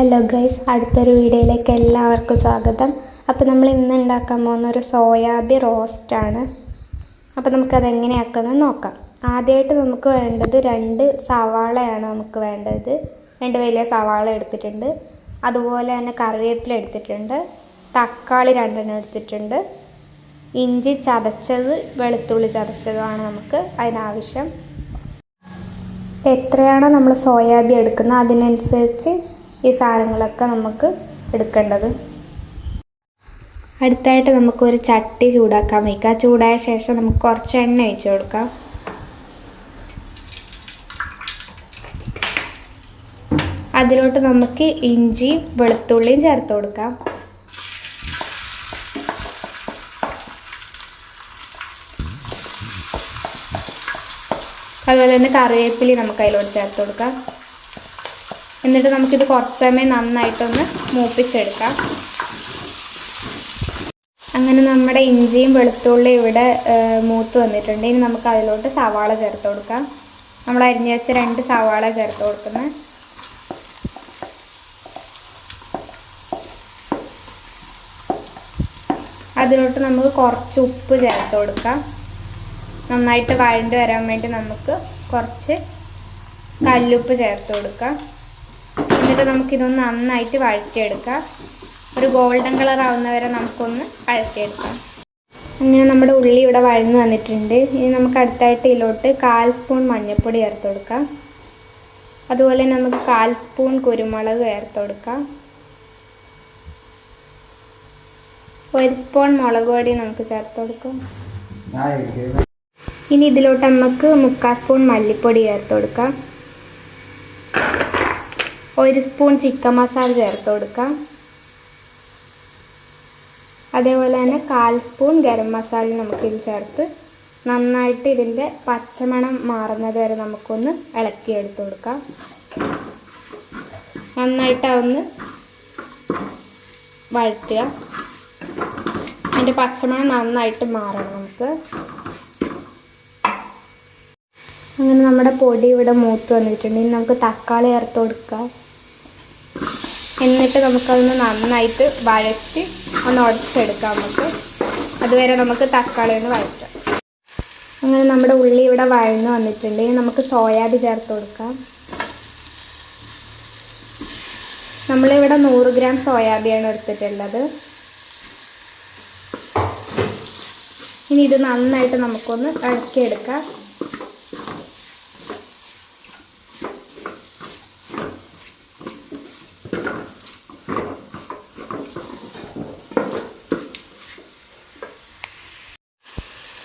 Hello guys, അടുത്തൊരു വീഡിയോയിലേക്ക് എല്ലാവർക്കും സ്വാഗതം. അപ്പോൾ നമ്മൾ ഇന്ന് ഉണ്ടാക്കാൻ പോകുന്ന ഒരു സോയാബീൻ റോസ്റ്റാണ്. അപ്പോൾ നമുക്കതെങ്ങനെയാക്കുന്നത് നോക്കാം. ആദ്യമായിട്ട് നമുക്ക് വേണ്ടത് 2 സവാളയാണ് നമുക്ക് വേണ്ടത്. 2 വലിയ സവാള എടുത്തിട്ടുണ്ട്. അതുപോലെ തന്നെ കറിവേപ്പില എടുത്തിട്ടുണ്ട്. തക്കാളി 2 എടുത്തിട്ടുണ്ട്. ഇഞ്ചി ചതച്ചത്, വെളുത്തുള്ളി ചതച്ചതുമാണ് നമുക്ക് അതിനാവശ്യം. എത്രയാണോ നമ്മൾ സോയാബീൻ എടുക്കുന്നത് അതിനനുസരിച്ച് ഈ സാധനങ്ങളൊക്കെ നമുക്ക് എടുക്കേണ്ടത്. അടുത്തായിട്ട് നമുക്കൊരു ചട്ടി ചൂടാക്കാൻ വയ്ക്കാം. ചൂടായ ശേഷം നമുക്ക് കുറച്ച് എണ്ണ ഒഴിച്ച് കൊടുക്കാം. അതിലോട്ട് നമുക്ക് ഇഞ്ചി വെളുത്തുള്ളിയും ചേർത്ത് കൊടുക്കാം. അതുപോലെ തന്നെ കറിവേപ്പില നമുക്ക് അതിലോട്ട് ചേർത്ത് കൊടുക്കാം. എന്നിട്ട് നമുക്കിത് കുറച്ച് സമയം നന്നായിട്ടൊന്ന് മൂപ്പിച്ചെടുക്കാം. അങ്ങനെ നമ്മുടെ ഇഞ്ചിയും വെളുത്തുള്ളിയും ഇവിടെ മൂത്ത് വന്നിട്ടുണ്ട്. ഇനി നമുക്ക് അതിലോട്ട് സവാള ചേർത്ത് കൊടുക്കാം. നമ്മൾ അരിഞ്ഞു വെച്ച 2 സവാള ചേർത്ത് കൊടുക്കുന്നത്. അതിലോട്ട് നമുക്ക് കുറച്ച് ഉപ്പ് ചേർത്ത് കൊടുക്കാം. നന്നായിട്ട് വഴണ്ട് വരാൻ വേണ്ടി നമുക്ക് കുറച്ച് കല്ലുപ്പ് ചേർത്ത് കൊടുക്കാം. എന്നിട്ട് നമുക്കിതൊന്ന് നന്നായിട്ട് വഴറ്റിയെടുക്കാം. ഒരു ഗോൾഡൻ കളർ ആവുന്നവരെ നമുക്കൊന്ന് വഴറ്റിയെടുക്കാം. അങ്ങനെ നമ്മുടെ ഉള്ളി ഇവിടെ വഴന്ന് വന്നിട്ടുണ്ട്. ഇനി നമുക്ക് അടുത്തായിട്ട് ഇതിലോട്ട് 1/4 സ്പൂൺ മഞ്ഞൾപ്പൊടി ചേർത്ത് കൊടുക്കാം. അതുപോലെ നമുക്ക് 1/4 സ്പൂൺ കുരുമുളക് ചേർത്ത് കൊടുക്കാം. 1 സ്പൂൺ മുളക് പൊടി നമുക്ക് ചേർത്ത് കൊടുക്കാം. ഇനി ഇതിലോട്ട് നമുക്ക് 1/4 സ്പൂൺ മല്ലിപ്പൊടി ചേർത്ത് കൊടുക്കാം. 1 സ്പൂൺ ചിക്കൻ മസാല ചേർത്ത് കൊടുക്കാം. അതേപോലെ തന്നെ 1/4 സ്പൂൺ ഗരം മസാല നമുക്കിത് ചേർത്ത് നന്നായിട്ട് ഇതിൻ്റെ പച്ചമണം മാറുന്നത് വരെ നമുക്കൊന്ന് ഇളക്കിയെടുത്ത് കൊടുക്കാം. നന്നായിട്ട് ഒന്ന് വഴറ്റുക. അതിൻ്റെ പച്ചമണം നന്നായിട്ട് മാറണം നമുക്ക്. അങ്ങനെ നമ്മുടെ പൊടി ഇവിടെ മൂത്ത് വന്നിട്ടുണ്ട്. ഇനി നമുക്ക് തക്കാളി ചേർത്ത് കൊടുക്കാം. എന്നിട്ട് നമുക്കതൊന്ന് നന്നായിട്ട് വഴറ്റി ഒന്ന് ഉടച്ചെടുക്കാം. അതുവരെ നമുക്ക് തക്കാളി ഒന്ന് വഴറ്റാം. അങ്ങനെ നമ്മുടെ ഉള്ളി ഇവിടെ വഴന്ന് വന്നിട്ടുണ്ട്. ഇനി നമുക്ക് സോയാബീൻ ചേർത്ത് കൊടുക്കാം. നമ്മളിവിടെ 100 ഗ്രാം സോയാബീനാണ് എടുത്തിട്ടുള്ളത്. ഇനി ഇത് നന്നായിട്ട് നമുക്കൊന്ന് ഇളക്കിയെടുക്കാം.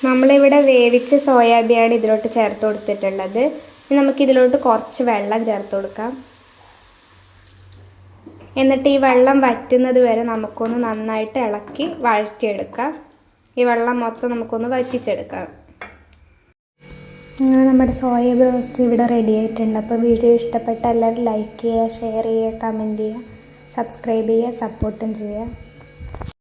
നമ്മളിവിടെ വേവിച്ച സോയാബീനാണ് ഇതിലോട്ട് ചേർത്ത് കൊടുത്തിട്ടുള്ളത്. ഇനി നമുക്കിതിലോട്ട് കുറച്ച് വെള്ളം ചേർത്ത് കൊടുക്കാം. എന്നിട്ട് ഈ വെള്ളം വറ്റുന്നത് വരെ നമുക്കൊന്ന് നന്നായിട്ട് ഇളക്കി വഴറ്റിയെടുക്കാം. ഈ വെള്ളം മൊത്തം നമുക്കൊന്ന് വറ്റിച്ചെടുക്കാം. അങ്ങനെ നമ്മുടെ സോയാബീൻ റോസ്റ്റ് ഇവിടെ റെഡി ആയിട്ടുണ്ട്. അപ്പോൾ വീഡിയോ ഇഷ്ടപ്പെട്ട എല്ലാവരും ലൈക്ക് ചെയ്യുക, ഷെയർ ചെയ്യുക, കമൻറ്റ് ചെയ്യുക, സബ്സ്ക്രൈബ് ചെയ്യുക, സപ്പോർട്ടും ചെയ്യുക.